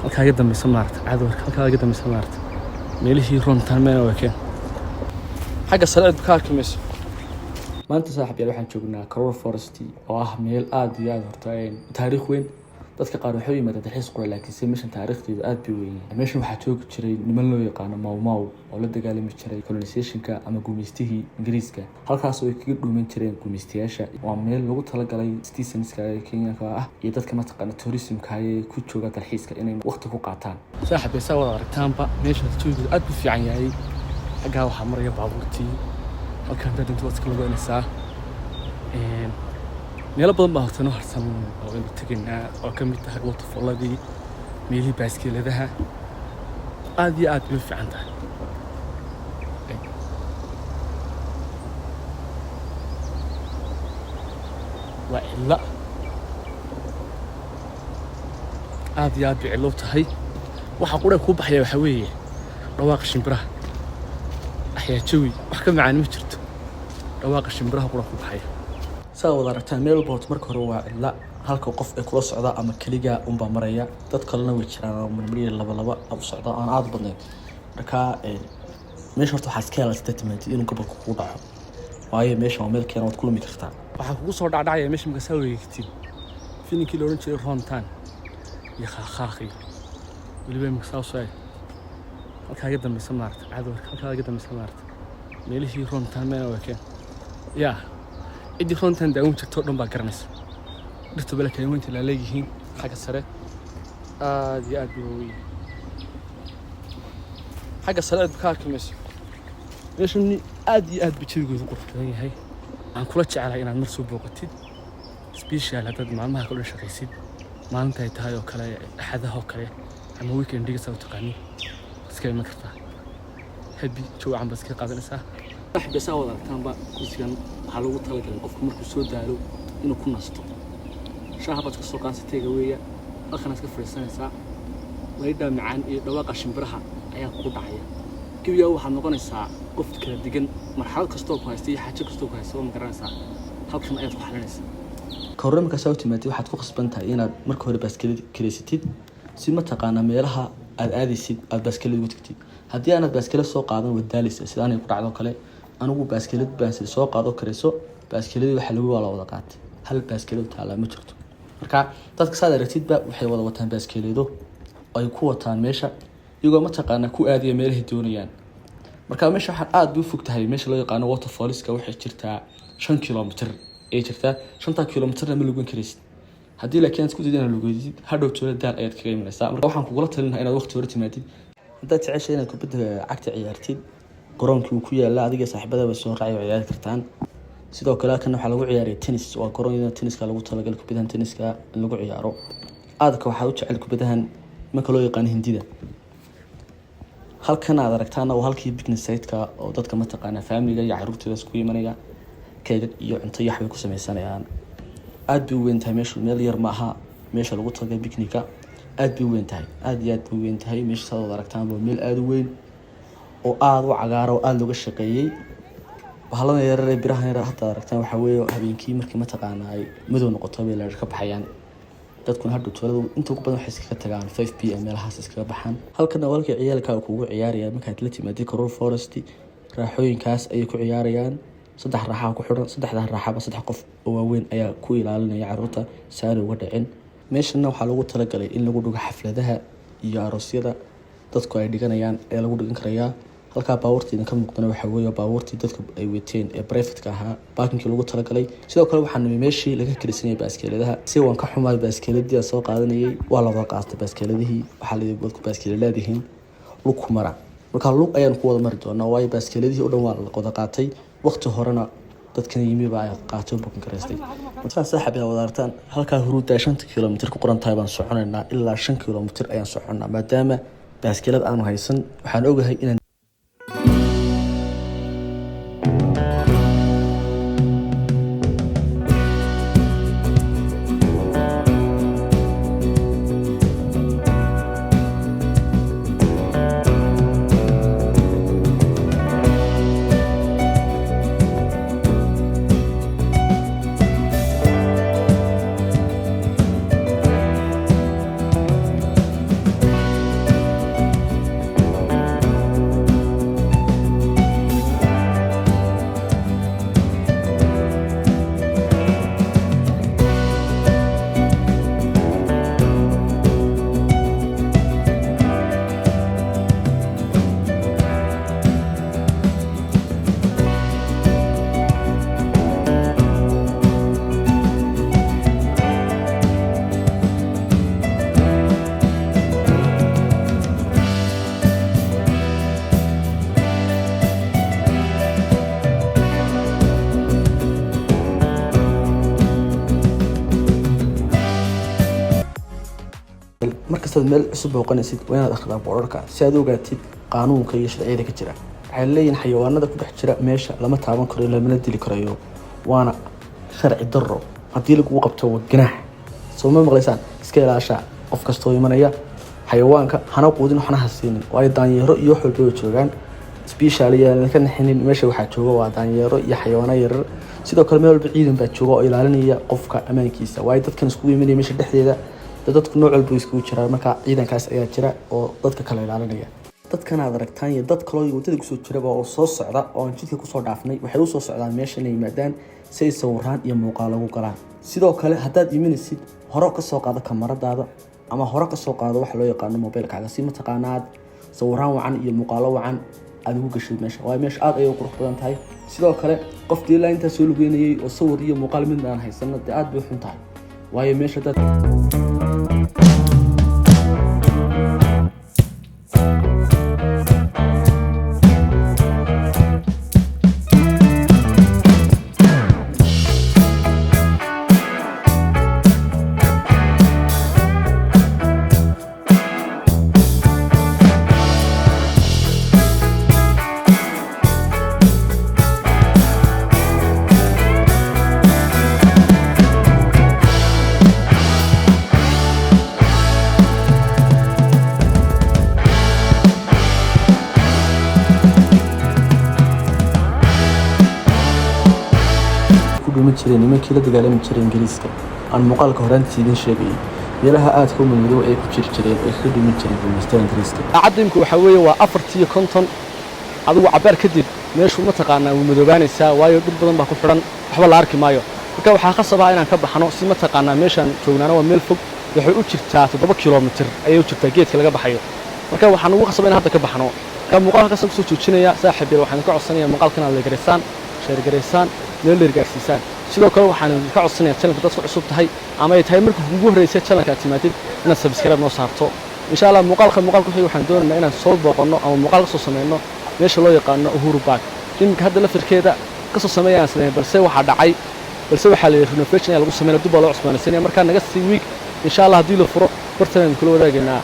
halkaa iga dambaysa maaragta cadowrka halkaa iga dambaysa maaragta meelihii runtaan meena wakeen xagga sare ka arki mayso maanta saaxiibayaal waxaan joognaa Karur Forest oo ah meel aad iyo aad horta taariikh weyn dadka qaar waxay yimaadeen dalxiis qura laakiin si meeshan taariikhdeedu aad bay weyn meeshan waxaa joogi jiray niman loo yaqaan Mau oo la dagaalami jiray colonizationka ama gumeystihii Ingiriiska halkaas oo ay kaga dhuuman jireen gumeystayaasha waa meel lagu talagalay citizenska ee Kenyanka ah iyo dadka mataqaana tourismka ay ku jooga dalxiiska inay waqti ku qaataan saaxiibayaal wada aragtaanba meesha joogidu aad u fiican yahay xagga waxa maraya baabuurtii halkaan dad inta waqti lagu inaysaa meelo badan baa horta noo harsan oo inta tagnaa oo ka mid tahay waterfalladii meelihii baaskiiladaha aad iyo aad bay u fiican tahay waa cilla aad iyo aad bay cillo tahay waxa qura ku baxaya waxa weeye dhawaaqa shimbiraha axyaa jawi wax ka macaan ma jirto dhawaaqa shimbiraha qura ku baxaya saa wada aragtaan meel walba marka hore waa cilla halka qof ay kula socda ama kaliya unba maraya dad kalena way jiraan marmariya laba u socda aan aad badnayn marka meesha horta waxaa iska helaa statement inuu gobolku ku dhaco waayo meesha waa meel keen wad kulmi kartaa waxaa kugu soo dhacdhacaya meesha marka soo wareegtid filimkii la oran jiray Runtaan iyo Khaakhi waliba marka soo soo halkaa iga dambaysa maaragta cadowrka halkaa iga dambaysa maaragta meelihii Runtaan meena wakeen yaa idii Runtaan daawin jirto dhan baa garanaysa dhirta bala kale weynta la leeyihiin xagga sare aad iyo aad buu weyn xagga sare ka arki mayso meeshan aad iyo aad bijigoodu qurxoon yahay aan kula jecelahay inaad mar soo booqatid special hadad maalmaha kala shaqaysid maalinta ay tahay oo kale axadaha oo kale ama weekendiga soo taqaani iska iman kartaa habi joocan bas ka qaadanaysaa saxba saa wada arkaanba kursigan waxaa lagu talagalay qofku markuu soo daalo inuu ku nasto shaahabad ka soo qaasatayga weeya halkan iska fariisanaysaa wayda macaan iyo dhawaaqa shimbiraha ayaa ku dhacaya kiwiya waxaad noqonaysaa qof kala degan marxalad kasta oo ku haystay xaajo kasta oo ku haystay ma garanaysaa halkan ayaad ku xalinaysaa korreemka soo timaatay waxaad ku qasbantahay inaad marka hore baaskiilada kireysatid si ma taqaana meelaha aad aadaysid aad baaskiilada u tagtid haddii aanad baaskiilada soo qaadan wadaalisa sida aanay ku dhacdo kale anigu baaskiilada baan soo qaado kareyso baaskiilada waxa lagu wada qaatay hal baaskiilada taala ma jirto marka dadka saad aragtidba waxay wada wataan baaskiilado ay ku wataan meesha iyagoo ma taqaana ku aadiya meelaha doonayaan marka meesha waxa aad u fogtahay meesha loo yaqaan waterfallska waxay jirtaa 5 kilomitir ee jirtaa 5 kilomitir ma lagu kareysid haddii laakiin isku diidana lugeedid hadhow toona daal ayaad kaga imanaysaa marka waxaan kugula talinayaa inaad waqti hore timaadid haddaad jeceshahay inaad kubadda cagta ciyaartid garoonkii uu ku yaala adiga saaxiibada soo raacay oo ciyaari kartaan sidoo kale kan waxa lagu ciyaaraya tennis waa garoonka tenniska lagu talagalay kubadda tenniska in lagu ciyaaro aadka waxa uu jecel kubadahan marka loo yaqaan hindida halkan aad aragtaan waa halkii picnic site-ka oo dadka ma taqaana family iyo carruurtooda isku yimaanaya keeg iyo cunto yaxay ku sameysanayaan aad bay weyn tahay meesha meel yar ma aha meesha lagu tagay picnic-ka aad bay weyn tahay aad iyo aad bay weyn tahay meesha soo aragtaan waa meel aad u weyn oo aad u cagaar oo aad looga shaqeeyay bahalada yaryar ee biraha yar hadda aragtaan waxa weeye habeenkii markii ma taqaana ay madow noqoto bay la ka baxayaan dadkuna hadda tooladu inta ugu badan waxay iska tagaan 5 pm meelahaas iska baxaan halkan walka ciyaalka kugu ciyaarayaan markaad la timaadid Karur Forest raaxooyinkaas ay ku ciyaarayaan saddex raaxa ku xiran saddexda raaxaba saddex qof oo waaweyn ayaa ku ilaalinaya carruurta saari uga dhicin meeshana waxaa lagu talagalay in lagu dhigo xafladaha iyo aroosyada dadku ay dhiganayaan ee lagu dhigan karayaa halka baabuurtii ka muuqdana waxa weeye baabuurtii dadku ay wateen ee private-ka ahaa parking-kii lagu talagalay sidoo kale waxaan meeshii laga kalisanay baaskiiladaha si waan ka xumaay baaskiiladii soo qaadanayay waa la wada qaatay baaskiiladihii waxa la yidhi dadku baaskiiladaadihiin lug mara marka lug ayaan ku wada mari doonaa waayo baaskiiladihii oo dhan waa la wada qaatay waqti horena dadkan yimi baa ay qaato booking gareystay marka saaxiibada wada artaan halka huruuda 5 kilomitir ku qoran tahay baan soconaynaa ilaa 5 kilomitir ayaan soconaa maadaama baaskiilad aanu haysan waxaan ogahay in markaad meel cusub booqanaysid waa inaad akhridaa boorarka si aad u ogaatid qaanuunka iyo sharciyada ka jira. waxay leeyihiin xayawaanada ku dhex jira meesha lama taaban karo lamana dili karayo waana sharci darro haddii lagu qabto waa ganaax. soo ma maqlaysaan iska ilaasha qof kastoo imanaya xayawaanka hana quudin waxna hasiinin waayo daanyeero iyo wax walba joogaan special ka naxinin meesha waxaa jooga waa daanyeero iyo xayawaano yaryar sidoo kale meel walba ciidan baa jooga oo ilaalinaya qofka amaankiisa waayo dadkan isku imanaya meesha dhexdeeda dadku nooc walba isku jiraan marka ciidankaas ayaa jira oo dadka kala ilaalinaya. dadkan aad aragtaan iyo dad kale oo wadada ku soo jiraba oo soo socda oo jidka ku soo dhaafnay waxay u soo socdaan meesha inay yimaadaan si ay sawiraan iyo muuqaal ugu galaan. sidoo kale haddaad imanaysid hore ka soo qaado kamaradaada ama hore ka soo qaado wax loo yaqaan mobilkaaga si mataqaanaad sawiraan wacan iyo muuqaalo wacan aad ugu gashay meesha waayo meesha aad ay u qurux badan tahay. sidoo kale qof diilaan inta soo lugeynayay oo sawir iyo muuqaal mid aan haysan aad bay xun tahay waayo meesha dad nimankii la dagaalami jiray Ingiriiska aan muuqaalka horaantii idin sheegay meelaha aad ku madow ay ku jireen ay ka dhiman jireen guuleystaan Ingiriiska. cadimku waxa weeye waa 450 adigu cabaar kadib meeshu ma taqaanaa uu madoobaanaysaa waayo dhul badan baa ku xiran waxba la arki maayo. marka waxaa khasab ah inaan ka baxno si ma taqaanaa meeshan joognaana waa meel fog waxay u jirtaa 7 kilomitir ayay u jirtaa geedka laga baxayo. marka waxaan ugu khasabay in hadda ka baxno ka muuqaalka soo joojinaya saaxiibayaal waxaan ka codsanayaa muuqaalkan aad la gareysaan share gareysaan meel gaarsiisaan. sidoo kale waxaan ka codsanayaa channelka dadku cusub tahay ama ay tahay markii ugu horeysay channelka timaatid inaad subscribe noo saarto insha Allah. muuqaalka waxaan doonaynaa inaan soo booqano ama muuqaal ka soo sameeyno meesha loo yaqaan Uhuru Park. imika hadda la firkeeda ka soo sameeyaan sameeyay balse waxa dhacay la renovation lagu sameeyo dib loo cusboonaysiinaya marka naga sii week insha Allah hadii la furo bartaan kula wadaagayna